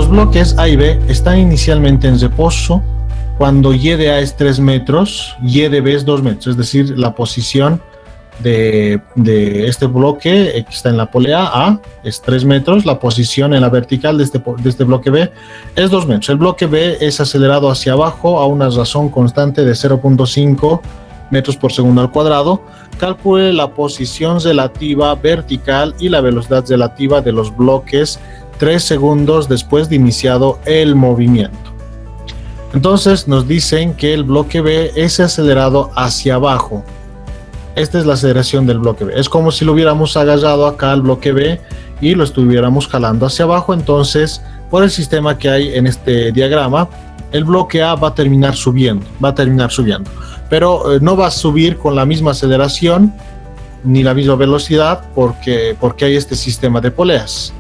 los bloques A y B están inicialmente en reposo cuando Y de A es 3 metros, Y de B es 2 metros, es decir, la posición de este bloque que está en la polea A es 3 metros, la posición en la vertical de este bloque B es 2 metros. El bloque B es acelerado hacia abajo a una razón constante de 0.5 metros por segundo al cuadrado. Calcule la posición relativa vertical y la velocidad relativa de los bloques 3 segundos después de iniciado el movimiento. Entonces nos dicen que el bloque B es acelerado hacia abajo. Esta es la aceleración del bloque B. Es como si lo hubiéramos agarrado acá al bloque B y lo estuviéramos jalando hacia abajo. Entonces, por el sistema que hay en este diagrama, el bloque A va a terminar subiendo. Pero no va a subir con la misma aceleración ni la misma velocidad porque hay este sistema de poleas.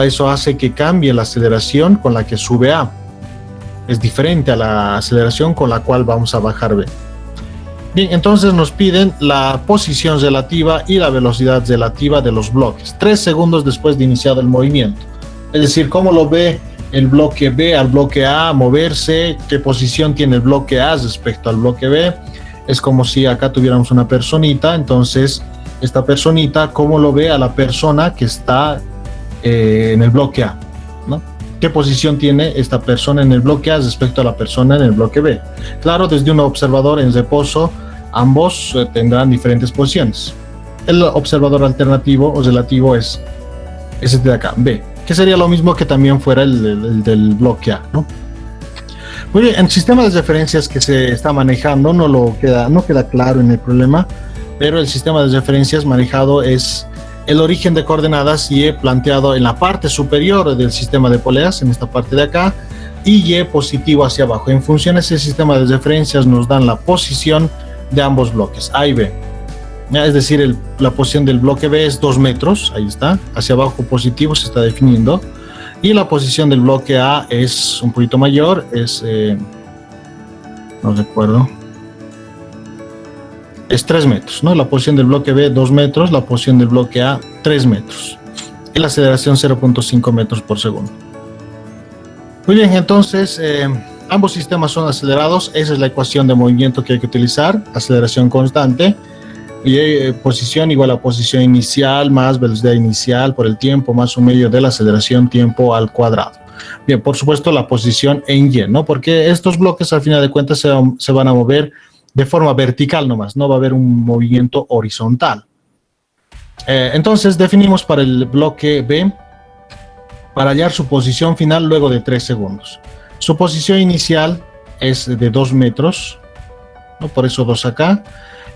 Eso hace que cambie la aceleración con la que sube A. Es diferente a la aceleración con la cual vamos a bajar B. Bien, entonces nos piden la posición relativa y la velocidad relativa de los bloques 3 segundos después de iniciado el movimiento. Es decir, cómo lo ve el bloque B al bloque A moverse, qué posición tiene el bloque A respecto al bloque B. Es como si acá tuviéramos una personita, entonces esta personita, cómo lo ve a la persona que está en el bloque A, ¿no? ¿Qué posición tiene esta persona en el bloque A respecto a la persona en el bloque B? Claro, desde un observador en reposo, ambos tendrán diferentes posiciones. El observador alternativo o relativo es este de acá, B, que sería lo mismo que también fuera el del bloque A, ¿no? Muy bien, el sistema de referencias que se está manejando no queda claro en el problema, pero el sistema de referencias manejado es el origen de coordenadas Y planteado en la parte superior del sistema de poleas, en esta parte de acá, y Y positivo hacia abajo. En función de ese sistema de referencias nos dan la posición de ambos bloques, A y B. Es decir, la posición del bloque B es 2 metros, ahí está, hacia abajo positivo se está definiendo, y la posición del bloque A es un poquito mayor, es, no recuerdo, es 3 metros, ¿no? La posición del bloque B 2 metros, la posición del bloque A 3 metros, y la aceleración 0.5 metros por segundo. Muy bien, entonces ambos sistemas son acelerados, esa es la ecuación de movimiento que hay que utilizar, aceleración constante, y posición igual a posición inicial más velocidad inicial por el tiempo más un medio de la aceleración tiempo al cuadrado. Bien, por supuesto la posición en Y, ¿no? Porque estos bloques al final de cuentas se van a mover de forma vertical nomás, no va a haber un movimiento horizontal. Entonces definimos para el bloque B, para hallar su posición final luego de 3 segundos. Su posición inicial es de 2 metros, ¿no? Por eso 2 acá.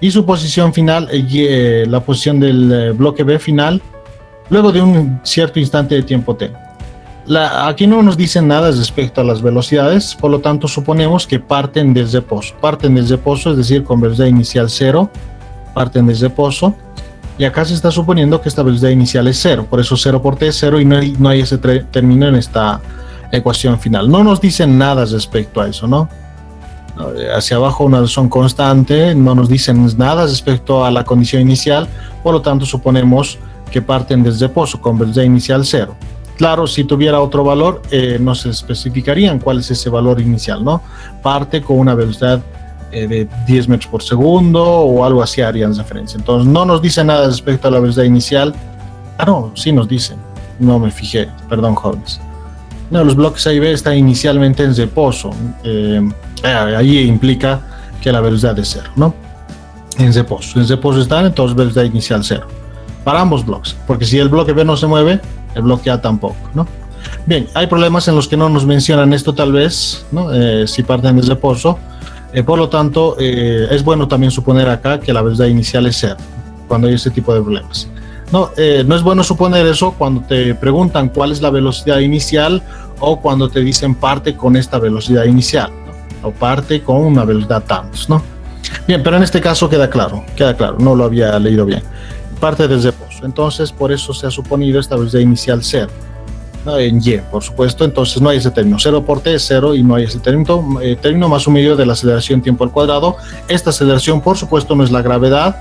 Y su posición final, la posición del bloque B final, luego de un cierto instante de tiempo t. Aquí no nos dicen nada respecto a las velocidades, por lo tanto suponemos que parten del reposo. Parten del reposo, es decir, con velocidad inicial 0, parten del reposo. Y acá se está suponiendo que esta velocidad inicial es 0, por eso 0 por t es 0 y no hay ese término en esta ecuación final. No nos dicen nada respecto a eso, ¿no? Hacia abajo una razón constante, no nos dicen nada respecto a la condición inicial, por lo tanto suponemos que parten del reposo con velocidad inicial 0. Claro, si tuviera otro valor, no se especificarían cuál es ese valor inicial, ¿no? Parte con una velocidad de 10 metros por segundo o algo así harían referencia. Entonces no nos dice nada respecto a la velocidad inicial. Ah, no, sí nos dicen, no me fijé, perdón jóvenes. No, los bloques A y B están inicialmente en reposo. Ahí implica que la velocidad es 0, ¿no? En reposo están, entonces velocidad inicial 0. Para ambos bloques, porque si el bloque B no se mueve, el bloque A tampoco, ¿no? Bien, hay problemas en los que no nos mencionan esto tal vez, ¿no? Si parten de reposo. Por lo tanto, es bueno también suponer acá que la velocidad inicial es 0, cuando hay ese tipo de problemas. No es bueno suponer eso cuando te preguntan cuál es la velocidad inicial o cuando te dicen parte con esta velocidad inicial, ¿no? O parte con una velocidad tantos, ¿no? Bien, pero en este caso queda claro, no lo había leído bien. Parte del reposo, entonces por eso se ha suponido esta velocidad inicial 0, ¿no? En Y, por supuesto, entonces no hay ese término, 0 por t es 0 y no hay ese término más un medio de la aceleración tiempo al cuadrado. Esta aceleración, por supuesto, no es la gravedad,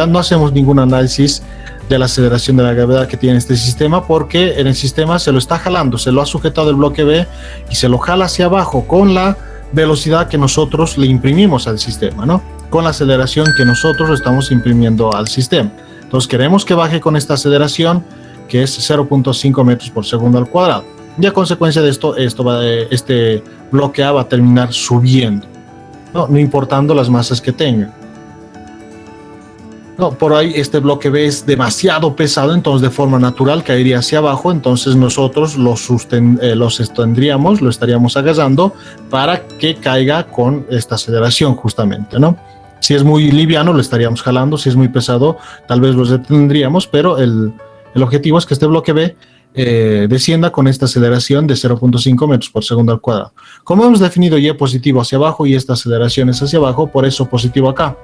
no hacemos ningún análisis de la aceleración de la gravedad que tiene este sistema, porque en el sistema se lo está jalando, se lo ha sujetado el bloque B y se lo jala hacia abajo con la velocidad que nosotros le imprimimos al sistema, ¿no? Con la aceleración que nosotros le estamos imprimiendo al sistema. Entonces queremos que baje con esta aceleración, que es 0.5 metros por segundo al cuadrado. Y a consecuencia de esto, este bloque A va a terminar subiendo, no importando las masas que tenga. No, por ahí este bloque B es demasiado pesado, entonces de forma natural caería hacia abajo, entonces nosotros lo sostendríamos, lo estaríamos agarrando para que caiga con esta aceleración justamente, ¿no? Si es muy liviano lo estaríamos jalando, si es muy pesado tal vez lo detendríamos, pero el objetivo es que este bloque B descienda con esta aceleración de 0.5 metros por segundo al cuadrado. Como hemos definido Y positivo hacia abajo y esta aceleración es hacia abajo, por eso positivo acá,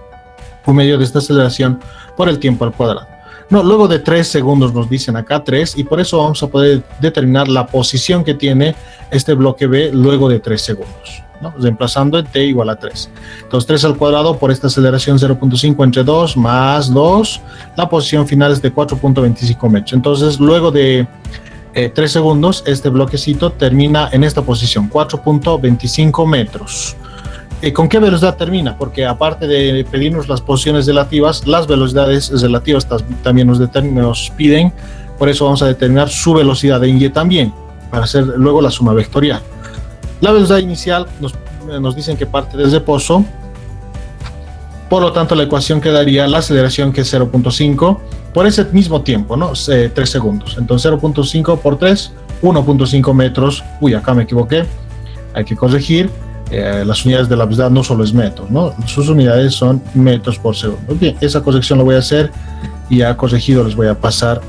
por medio de esta aceleración por el tiempo al cuadrado. No, luego de 3 segundos nos dicen acá 3 y por eso vamos a poder determinar la posición que tiene este bloque B luego de 3 segundos, ¿no? Reemplazando en t igual a 3. Entonces 3 al cuadrado por esta aceleración 0.5 entre 2 más 2, la posición final es de 4.25 metros. Entonces luego de 3 segundos este bloquecito termina en esta posición, 4.25 metros. ¿Con qué velocidad termina? Porque aparte de pedirnos las posiciones relativas, las velocidades relativas también nos piden, por eso vamos a determinar su velocidad en Y también, para hacer luego la suma vectorial. La velocidad inicial nos dicen que parte del reposo, por lo tanto la ecuación quedaría la aceleración que es 0.5 por ese mismo tiempo, ¿no? 3 segundos. Entonces 0.5 por 3, 1.5 metros. Uy, acá me equivoqué, hay que corregir. Las unidades de la velocidad no solo es metros, ¿no? Sus unidades son metros por segundo. Bien, esa corrección la voy a hacer y ya corregido les voy a pasar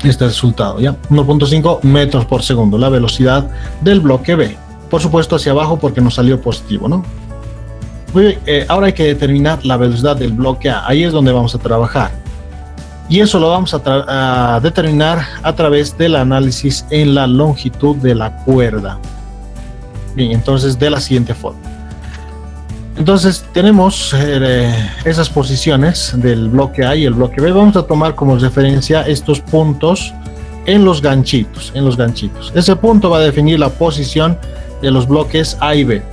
este resultado, ¿ya? 1.5 metros por segundo, la velocidad del bloque B. Por supuesto hacia abajo porque nos salió positivo, ¿no? Muy bien, ahora hay que determinar la velocidad del bloque A. Ahí es donde vamos a trabajar. Y eso lo vamos a determinar a través del análisis en la longitud de la cuerda. Bien, entonces de la siguiente forma. Entonces tenemos esas posiciones del bloque A y el bloque B. Vamos a tomar como referencia estos puntos en los ganchitos. Ese punto va a definir la posición de los bloques A y B.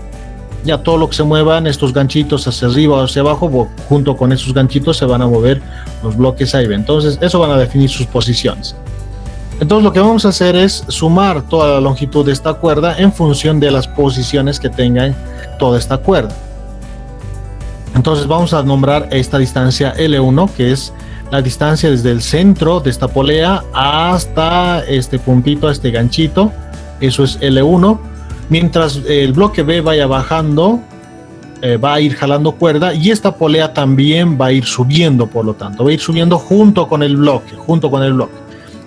Ya todo lo que se mueva en estos ganchitos hacia arriba o hacia abajo, junto con esos ganchitos se van a mover los bloques A y B. Entonces eso van a definir sus posiciones. Entonces lo que vamos a hacer es sumar toda la longitud de esta cuerda en función de las posiciones que tengan toda esta cuerda. Entonces vamos a nombrar esta distancia L1, que es la distancia desde el centro de esta polea hasta este puntito, este ganchito. Eso es L1. Mientras el bloque B vaya bajando, va a ir jalando cuerda y esta polea también va a ir subiendo, por lo tanto, va a ir subiendo junto con el bloque.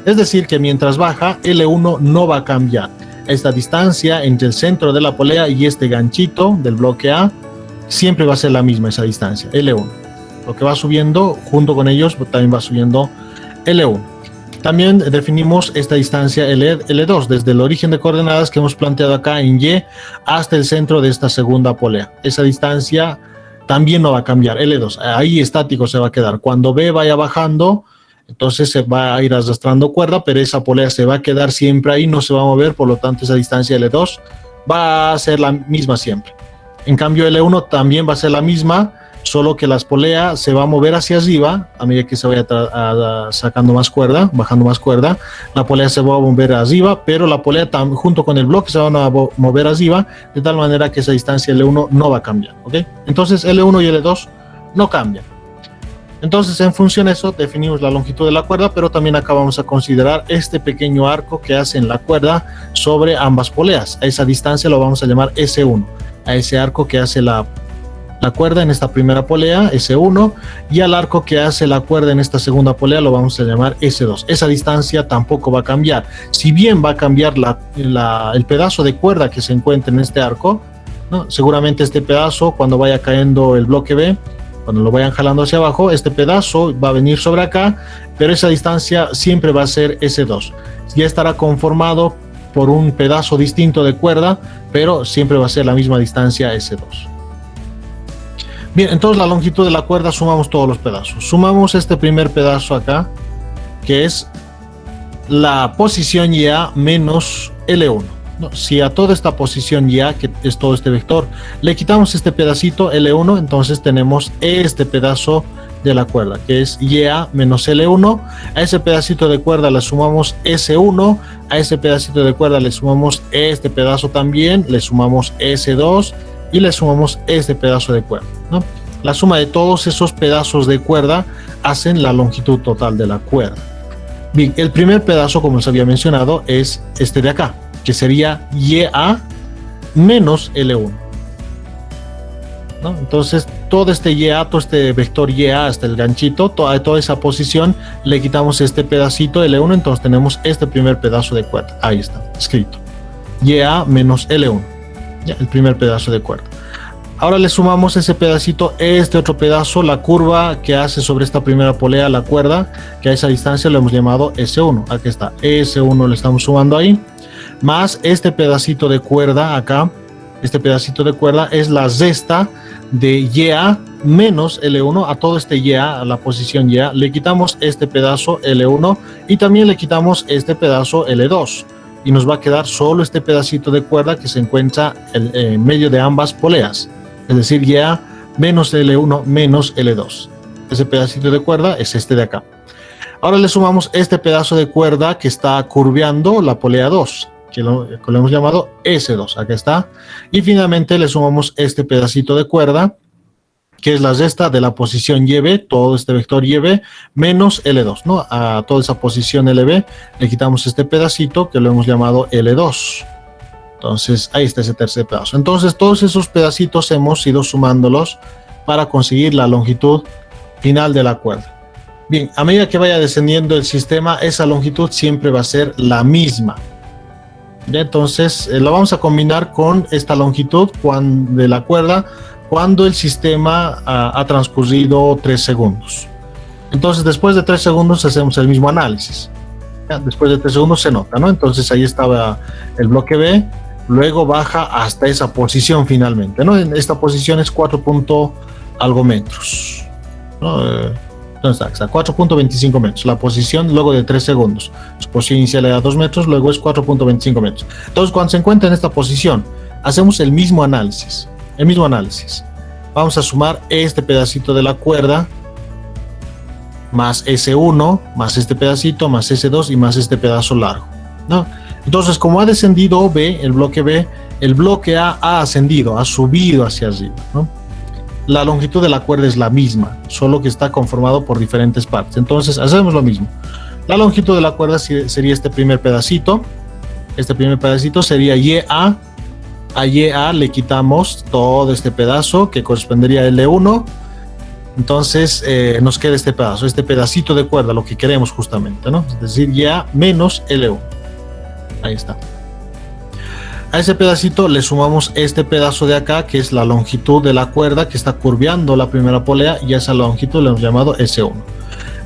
Es decir, que mientras baja, L1 no va a cambiar. Esta distancia entre el centro de la polea y este ganchito del bloque A siempre va a ser la misma, esa distancia, L1. Lo que va subiendo junto con ellos también va subiendo L1. También definimos esta distancia L2 desde el origen de coordenadas que hemos planteado acá en Y hasta el centro de esta segunda polea. Esa distancia también no va a cambiar, L2. Ahí estático se va a quedar. Cuando B vaya bajando, entonces se va a ir arrastrando cuerda, pero esa polea se va a quedar siempre ahí, no se va a mover, por lo tanto esa distancia L2 va a ser la misma siempre. En cambio L1 también va a ser la misma, solo que las poleas se va a mover hacia arriba a medida que se vaya sacando más cuerda, bajando más cuerda. La polea se va a mover arriba, pero la polea junto con el bloque se van a mover arriba, de tal manera que esa distancia L1 no va a cambiar, ¿ok? Entonces L1 y L2 no cambian. Entonces, en función de eso, definimos la longitud de la cuerda, pero también acá vamos a considerar este pequeño arco que hace en la cuerda sobre ambas poleas. A esa distancia lo vamos a llamar S1, a ese arco que hace la cuerda en esta primera polea, S1, y al arco que hace la cuerda en esta segunda polea lo vamos a llamar S2. Esa distancia tampoco va a cambiar. Si bien va a cambiar el pedazo de cuerda que se encuentra en este arco, ¿no? Seguramente este pedazo, cuando vaya cayendo el bloque B, cuando lo vayan jalando hacia abajo, este pedazo va a venir sobre acá, pero esa distancia siempre va a ser S2. Ya estará conformado por un pedazo distinto de cuerda, pero siempre va a ser la misma distancia S2. Bien, entonces la longitud de la cuerda sumamos todos los pedazos. Sumamos este primer pedazo acá, que es la posición YA menos L1. ¿No? Si a toda esta posición YA, que es todo este vector, le quitamos este pedacito L1, entonces tenemos este pedazo de la cuerda, que es YA menos L1. A ese pedacito de cuerda le sumamos S1, a ese pedacito de cuerda le sumamos este pedazo también, le sumamos S2 y le sumamos este pedazo de cuerda, ¿no? La suma de todos esos pedazos de cuerda hacen la longitud total de la cuerda. Bien, el primer pedazo, como les había mencionado, es este de acá, que sería YA menos L1. ¿No? Entonces, todo este YA, todo este vector YA hasta el ganchito, toda esa posición, le quitamos este pedacito L1, entonces tenemos este primer pedazo de cuerda. Ahí está, escrito. YA menos L1, ¿ya? El primer pedazo de cuerda. Ahora le sumamos ese pedacito, este otro pedazo, la curva que hace sobre esta primera polea la cuerda, que a esa distancia lo hemos llamado S1. Aquí está, S1 le estamos sumando ahí, más este pedacito de cuerda acá. Este pedacito de cuerda es la zesta de YA menos L1. A todo este YA, a la posición YA, le quitamos este pedazo L1 y también le quitamos este pedazo L2. Y nos va a quedar solo este pedacito de cuerda que se encuentra en medio de ambas poleas. Es decir, YA menos L1 menos L2. Ese pedacito de cuerda es este de acá. Ahora le sumamos este pedazo de cuerda que está curveando la polea 2. Que lo hemos llamado S2, aquí está, y finalmente le sumamos este pedacito de cuerda, que es la zesta de la posición YB, todo este vector YB, menos L2, ¿no? A toda esa posición LB le quitamos este pedacito, que lo hemos llamado L2. Entonces, ahí está ese tercer pedazo. Entonces, todos esos pedacitos hemos ido sumándolos para conseguir la longitud final de la cuerda. Bien, a medida que vaya descendiendo el sistema, esa longitud siempre va a ser la misma. Entonces lo vamos a combinar con esta longitud de la cuerda cuando el sistema ha transcurrido 3 segundos. Entonces después de 3 segundos hacemos el mismo análisis. Después de 3 segundos se nota, ¿no? Entonces ahí estaba el bloque B, luego baja hasta esa posición finalmente, ¿no? En esta posición es 4 algo metros, ¿no? Entonces está 4.25 metros, la posición luego de 3 segundos. Su posición inicial era 2 metros, luego es 4.25 metros. Entonces cuando se encuentra en esta posición, hacemos el mismo análisis. Vamos a sumar este pedacito de la cuerda, más S1, más este pedacito, más S2 y más este pedazo largo, ¿no? Entonces, como ha descendido B, el bloque A ha ascendido, ha subido hacia arriba, ¿no? La longitud de la cuerda es la misma, solo que está conformado por diferentes partes. Entonces hacemos lo mismo. La longitud de la cuerda sería este primer pedacito. Este primer pedacito sería YA. A YA le quitamos todo este pedazo que correspondería a L1. Entonces nos queda este pedazo, este pedacito de cuerda, lo que queremos justamente, ¿no? Es decir, YA menos L1. Ahí está. A ese pedacito le sumamos este pedazo de acá, que es la longitud de la cuerda que está curveando la primera polea, y a esa longitud le hemos llamado S1.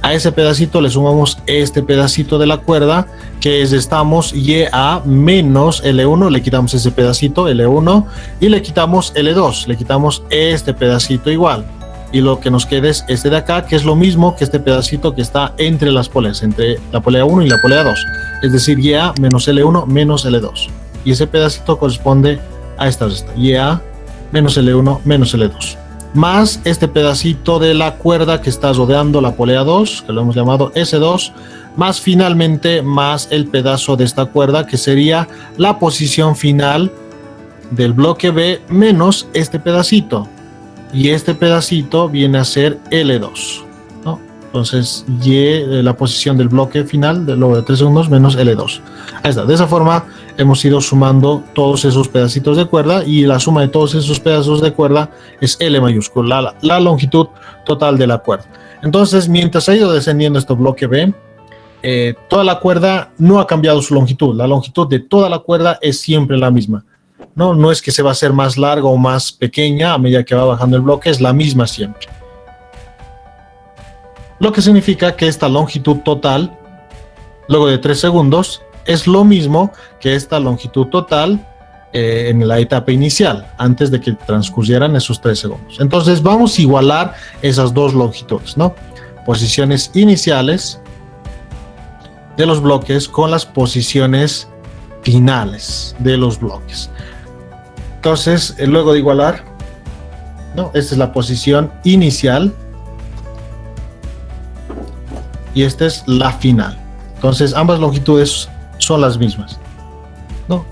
A ese pedacito le sumamos este pedacito de la cuerda, que es estamos YA menos L1, le quitamos ese pedacito L1 y le quitamos L2, le quitamos este pedacito igual. Y lo que nos queda es este de acá, que es lo mismo que este pedacito que está entre las poleas, entre la polea 1 y la polea 2. Es decir, YA menos L1 menos L2. Y ese pedacito corresponde a esta resta, YA menos L1 menos L2. Más este pedacito de la cuerda que está rodeando la polea 2, que lo hemos llamado S2, más finalmente más el pedazo de esta cuerda, que sería la posición final del bloque B, menos este pedacito. Y este pedacito viene a ser L2, ¿no? Entonces, la posición del bloque final, luego de 3 segundos, menos L2. Ahí está. De esa forma hemos ido sumando todos esos pedacitos de cuerda, y la suma de todos esos pedazos de cuerda es L mayúscula, la longitud total de la cuerda. Entonces, mientras ha ido descendiendo este bloque B, toda la cuerda no ha cambiado su longitud. La longitud de toda la cuerda es siempre la misma. No es que se va a hacer más larga o más pequeña a medida que va bajando el bloque, es la misma siempre. Lo que significa que esta longitud total, luego de 3 segundos, es lo mismo que esta longitud total en la etapa inicial, antes de que transcurrieran esos 3 segundos. Entonces vamos a igualar esas dos longitudes, ¿no? Posiciones iniciales de los bloques con las posiciones finales de los bloques. Entonces, luego de igualar, ¿no? Esta es la posición inicial y esta es la final. Entonces, ambas longitudes son las mismas, ¿no?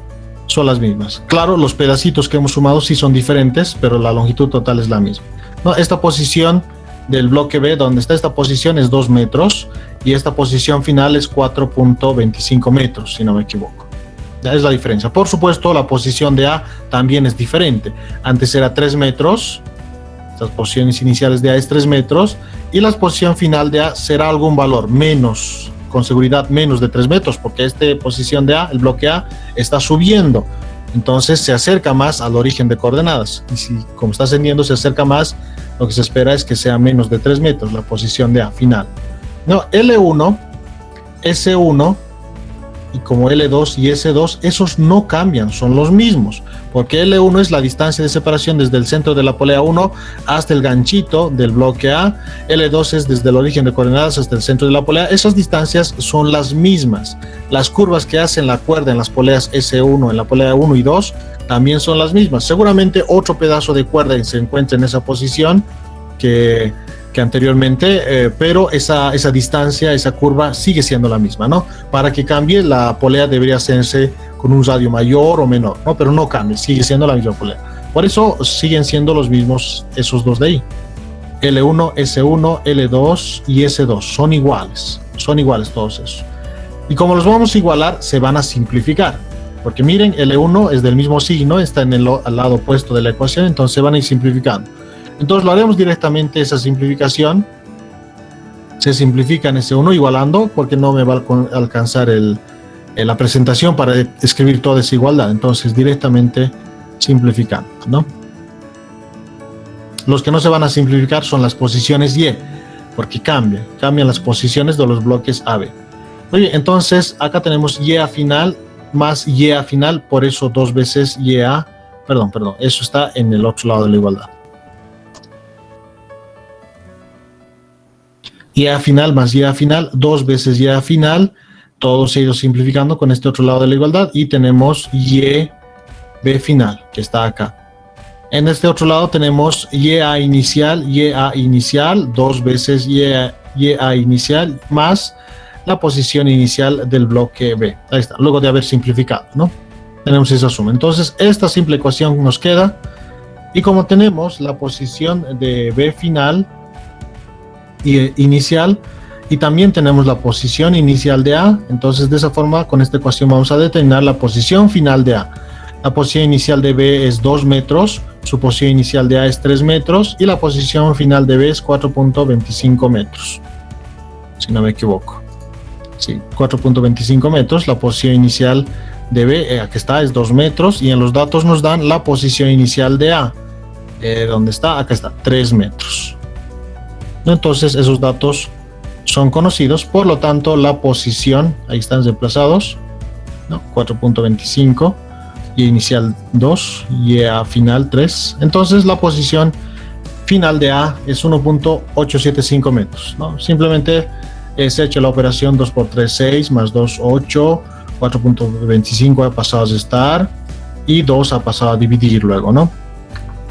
Son las mismas. Claro, los pedacitos que hemos sumado sí son diferentes, pero la longitud total es la misma, ¿no? Esta posición del bloque B, donde está esta posición, es 2 metros y esta posición final es 4.25 metros, si no me equivoco. Es la diferencia. Por supuesto, la posición de A también es diferente. Antes era 3 metros, las posiciones iniciales de A es 3 metros, y la posición final de A será algún valor menos, con seguridad menos de 3 metros, porque esta posición de A, el bloque A, está subiendo. Entonces se acerca más al origen de coordenadas. Y si, como está ascendiendo, se acerca más, lo que se espera es que sea menos de 3 metros la posición de A final. No, L1, S1, y como L2 y S2, esos no cambian, son los mismos, porque L1 es la distancia de separación desde el centro de la polea 1 hasta el ganchito del bloque A, L2 es desde el origen de coordenadas hasta el centro de la polea. Esas distancias son las mismas. Las curvas que hacen la cuerda en las poleas S1, en la polea 1 y 2, también son las mismas. Seguramente otro pedazo de cuerda se encuentra en esa posición que anteriormente, pero esa distancia, esa curva sigue siendo la misma, ¿no? Para que cambie, la polea debería hacerse con un radio mayor o menor, ¿no? Pero no cambia, sigue siendo la misma polea. Por eso siguen siendo los mismos esos dos de ahí. L1, S1, L2 y S2 son iguales todos esos. Y como los vamos a igualar, se van a simplificar. Porque miren, L1 es del mismo signo, está al lado opuesto de la ecuación, entonces se van a ir simplificando. Entonces lo haremos directamente esa simplificación. Se simplifica en S1 igualando, porque no me va a alcanzar la presentación para escribir toda esa igualdad. Entonces directamente simplificando, ¿no? Los que no se van a simplificar son las posiciones Y, porque cambian las posiciones de los bloques AB. Muy bien, entonces acá tenemos YA final más YA final, por eso 2 veces YA, perdón, eso está en el otro lado de la igualdad. YA final más YA final, 2 veces YA final, todo se ha ido simplificando con este otro lado de la igualdad y tenemos YB final, que está acá. En este otro lado tenemos YA inicial, 2 veces YA inicial más la posición inicial del bloque B. Ahí está, luego de haber simplificado, ¿no? Tenemos esa suma. Entonces, esta simple ecuación nos queda, y como tenemos la posición de B final inicial y también tenemos la posición inicial de A, entonces de esa forma con esta ecuación vamos a determinar la posición final de A. La posición inicial de B es 2 metros, su posición inicial de A es 3 metros y la posición final de B es 4.25 metros, si no me equivoco. Sí, 4.25 metros, la posición inicial de B, aquí está, es 2 metros, y en los datos nos dan la posición inicial de A. ¿Dónde está? Acá está, 3 metros. Entonces esos datos son conocidos, por lo tanto la posición, ahí están reemplazados, ¿no? 4.25, y inicial 2, y A final 3. Entonces la posición final de A es 1.875 metros, ¿no? Simplemente se ha hecho la operación 2 por 3, 6, más 2, 8, 4.25 ha pasado a restar, y 2 ha pasado a dividir luego, ¿no?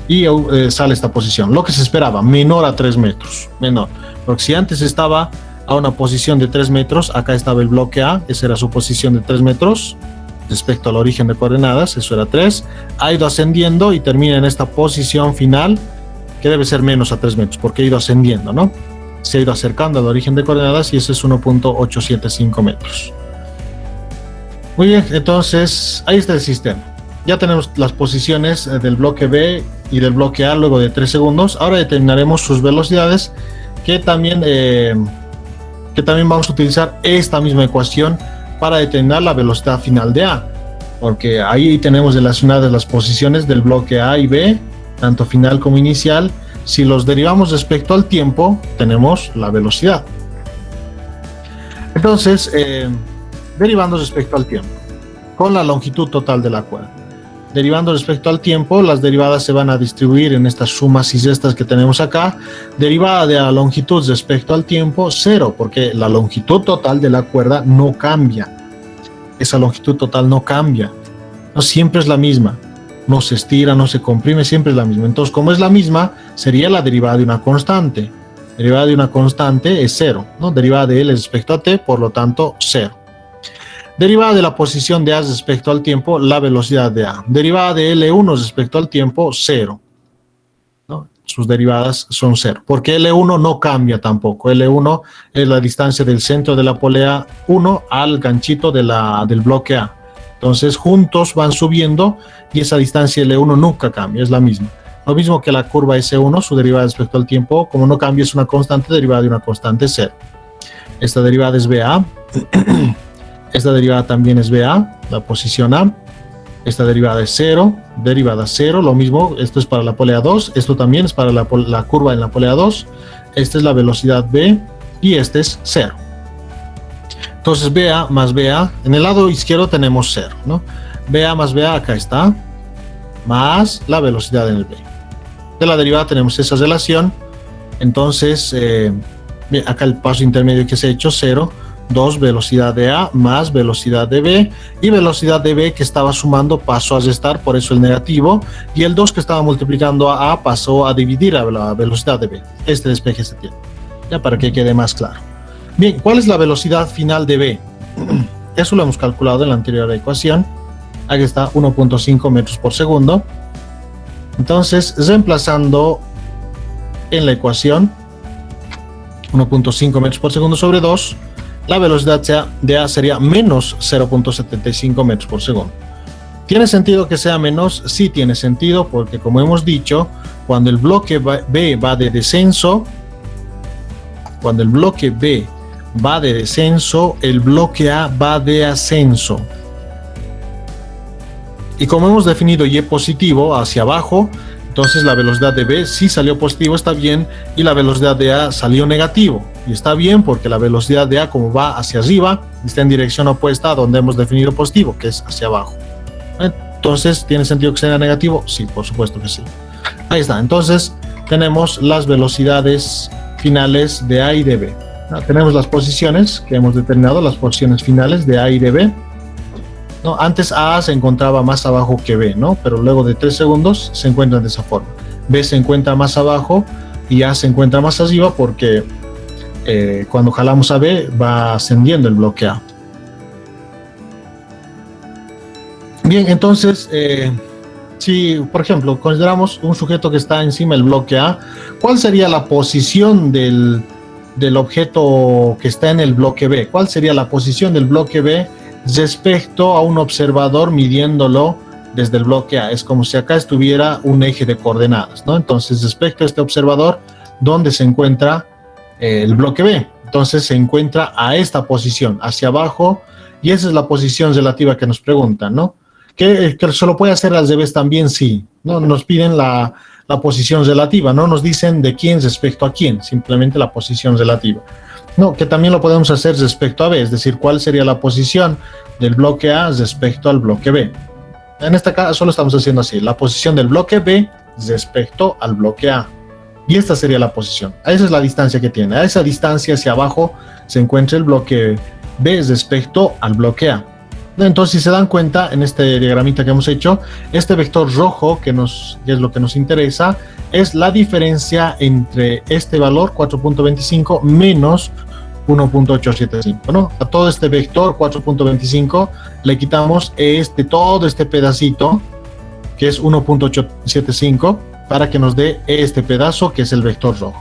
Y sale esta posición, lo que se esperaba, menor a 3 metros, menor, porque si antes estaba a una posición de 3 metros, acá estaba el bloque A, esa era su posición de 3 metros, respecto al origen de coordenadas, eso era 3, ha ido ascendiendo y termina en esta posición final, que debe ser menos a 3 metros, porque ha ido ascendiendo, ¿no? Se ha ido acercando al origen de coordenadas y ese es 1.875 metros. Muy bien, entonces ahí está el sistema. Ya tenemos las posiciones del bloque B y del bloque A luego de 3 segundos. Ahora determinaremos sus velocidades, que también vamos a utilizar esta misma ecuación para determinar la velocidad final de A, porque ahí tenemos relacionadas las posiciones del bloque A y B, tanto final como inicial. Si los derivamos respecto al tiempo, tenemos la velocidad. Entonces, derivando respecto al tiempo, con la longitud total de la cuerda. derivando respecto al tiempo, las derivadas se van a distribuir en estas sumas y restas que tenemos acá. Derivada de la longitud respecto al tiempo, 0, porque la longitud total de la cuerda no cambia. Esa longitud total no cambia. No, siempre es la misma. No se estira, no se comprime, siempre es la misma. Entonces, como es la misma, sería la derivada de una constante. Derivada de una constante es 0, ¿no? Derivada de L respecto a T, por lo tanto, 0. Derivada de la posición de A respecto al tiempo, la velocidad de A. Derivada de L1 respecto al tiempo, 0. ¿No? Sus derivadas son 0. Porque L1 no cambia tampoco. L1 es la distancia del centro de la polea 1 al ganchito del bloque A. Entonces, juntos van subiendo y esa distancia L1 nunca cambia, es la misma. Lo mismo que la curva S1, su derivada respecto al tiempo, como no cambia, es una constante, derivada de una constante 0. Esta derivada es BA. Esta derivada también es BA, la posición A. Esta derivada es 0, derivada 0, lo mismo, esto es para la polea 2, esto también es para la curva en la polea 2. Esta es la velocidad B y este es 0. Entonces BA más BA, en el lado izquierdo tenemos 0, ¿no? BA más BA, acá está, más la velocidad en el B. De la derivada tenemos esa relación, entonces acá el paso intermedio que se ha hecho, 0, 2 velocidad de A más velocidad de B, y velocidad de B que estaba sumando pasó a restar, por eso el negativo, y el 2 que estaba multiplicando a A pasó a dividir a la velocidad de B. Este despeje se tiene, ya para que quede más claro. Bien, ¿cuál es la velocidad final de B? Eso lo hemos calculado en la anterior ecuación. Aquí está, 1.5 metros por segundo. Entonces, reemplazando en la ecuación 1.5 metros por segundo sobre 2, la velocidad de A sería menos 0.75 metros por segundo. ¿Tiene sentido que sea menos? Sí tiene sentido, porque como hemos dicho, cuando el bloque B va de descenso, el bloque A va de ascenso. Y como hemos definido Y positivo hacia abajo, entonces la velocidad de B sí salió positivo, está bien, y la velocidad de A salió negativo. Y está bien porque la velocidad de A, como va hacia arriba, está en dirección opuesta a donde hemos definido positivo, que es hacia abajo. Entonces, ¿tiene sentido que sea negativo? Sí, por supuesto que sí. Ahí está. Entonces, tenemos las velocidades finales de A y de B. Tenemos las posiciones que hemos determinado, las posiciones finales de A y de B. ¿No? Antes A se encontraba más abajo que B, ¿no? Pero luego de 3 segundos se encuentran de esa forma. B se encuentra más abajo y A se encuentra más arriba porque cuando jalamos a B va ascendiendo el bloque A. Bien, entonces, si por ejemplo consideramos un sujeto que está encima del bloque A, ¿cuál sería la posición del objeto que está en el bloque B? ¿Cuál sería la posición del bloque B respecto a un observador midiéndolo desde el bloque A? Es como si acá estuviera un eje de coordenadas, ¿no? Entonces, respecto a este observador, ¿dónde se encuentra el bloque B? Entonces, se encuentra a esta posición, hacia abajo, y esa es la posición relativa que nos preguntan, ¿no? Que se lo puede hacer al revés también, sí, ¿no? Nos piden la posición relativa, no nos dicen de quién respecto a quién, simplemente la posición relativa. No, que también lo podemos hacer respecto a B, es decir, cuál sería la posición del bloque A respecto al bloque B. En este caso solo estamos haciendo así, la posición del bloque B respecto al bloque A. Y esta sería la posición. Esa es la distancia que tiene. A esa distancia hacia abajo se encuentra el bloque B respecto al bloque A. Entonces, si se dan cuenta, en este diagramita que hemos hecho, este vector rojo, que es lo que nos interesa, es la diferencia entre este valor, 4.25, menos 1.875, ¿no? A todo este vector, 4.25, le quitamos todo este pedacito, que es 1.875, para que nos dé este pedazo, que es el vector rojo.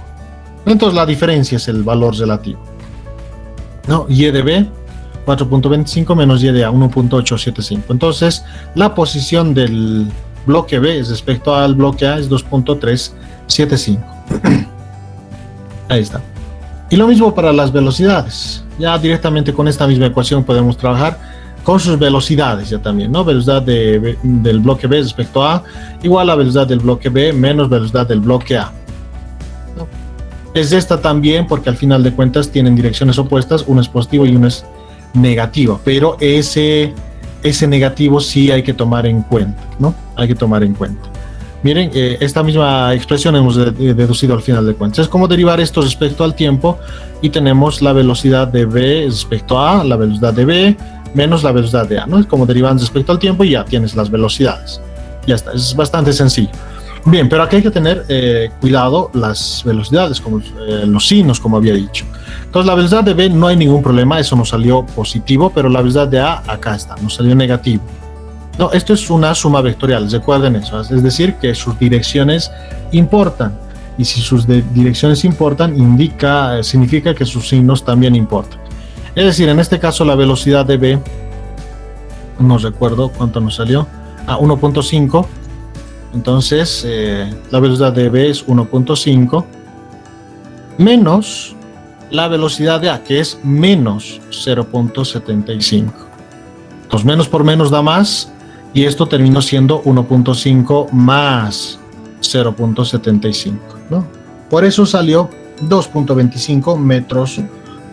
Entonces, la diferencia es el valor relativo, ¿no? Y de B, 4.25 menos Y de A, 1.875. Entonces, la posición del bloque B respecto al bloque A es 2.375. Ahí está. Y lo mismo para las velocidades. Ya directamente con esta misma ecuación podemos trabajar con sus velocidades ya también, ¿no? Velocidad del bloque B respecto a A igual a velocidad del bloque B menos velocidad del bloque A. ¿No? Es esta también porque al final de cuentas tienen direcciones opuestas, uno es positivo y uno es negativo, pero ese negativo sí hay que tomar en cuenta, ¿no? hay que tomar en cuenta. Miren, esta misma expresión hemos deducido al final de cuentas. Es como derivar esto respecto al tiempo y tenemos la velocidad de v respecto a la velocidad de v menos la velocidad de a, ¿no? Es como derivar respecto al tiempo y ya tienes las velocidades. Ya está, es bastante sencillo. Bien, pero aquí hay que tener cuidado las velocidades, como los signos, como había dicho. Entonces, la velocidad de v no hay ningún problema, eso nos salió positivo, pero la velocidad de a, acá está, nos salió negativo. No, esto es una suma vectorial, recuerden eso, es decir, que sus direcciones importan, y si sus direcciones importan, significa que sus signos también importan. Es decir, en este caso la velocidad de v, no recuerdo cuánto nos salió, a 1.5, entonces la velocidad de v es 1.5, menos la velocidad de a, que es menos 0.75. Entonces, menos por menos da más, y esto terminó siendo 1.5 más 0.75, ¿no? Por eso salió 2.25 metros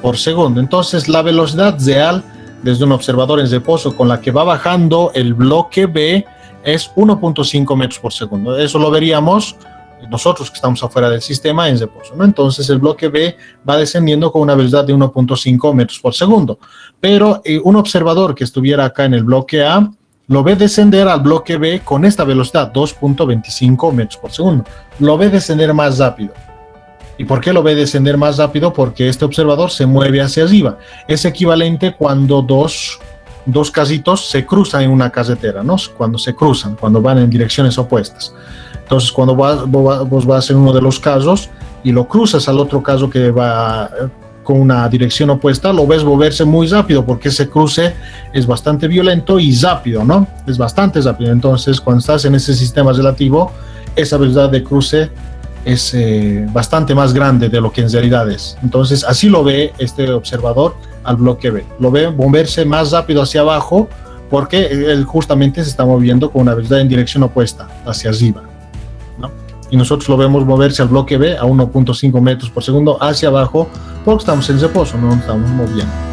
por segundo. Entonces, la velocidad real desde un observador en reposo con la que va bajando el bloque B es 1.5 metros por segundo. Eso lo veríamos nosotros que estamos afuera del sistema en reposo, ¿no? Entonces, el bloque B va descendiendo con una velocidad de 1.5 metros por segundo. Pero un observador que estuviera acá en el bloque A lo ve descender al bloque B con esta velocidad, 2.25 metros por segundo. Lo ve descender más rápido. ¿Y por qué lo ve descender más rápido? Porque este observador se mueve hacia arriba. Es equivalente cuando dos casitos se cruzan en una carretera, ¿no? Cuando se cruzan, cuando van en direcciones opuestas. Entonces, cuando vos vas en uno de los casos y lo cruzas al otro caso que va con una dirección opuesta, lo ves moverse muy rápido porque ese cruce es bastante violento y rápido, ¿no? Es bastante rápido. Entonces, cuando estás en ese sistema relativo, esa velocidad de cruce es bastante más grande de lo que en realidad es. Entonces, así lo ve este observador al bloque B. Lo ve moverse más rápido hacia abajo porque él justamente se está moviendo con una velocidad en dirección opuesta, hacia arriba, ¿no? Y nosotros lo vemos moverse al bloque B a 1.5 metros por segundo hacia abajo porque estamos en reposo, no nos estamos moviendo.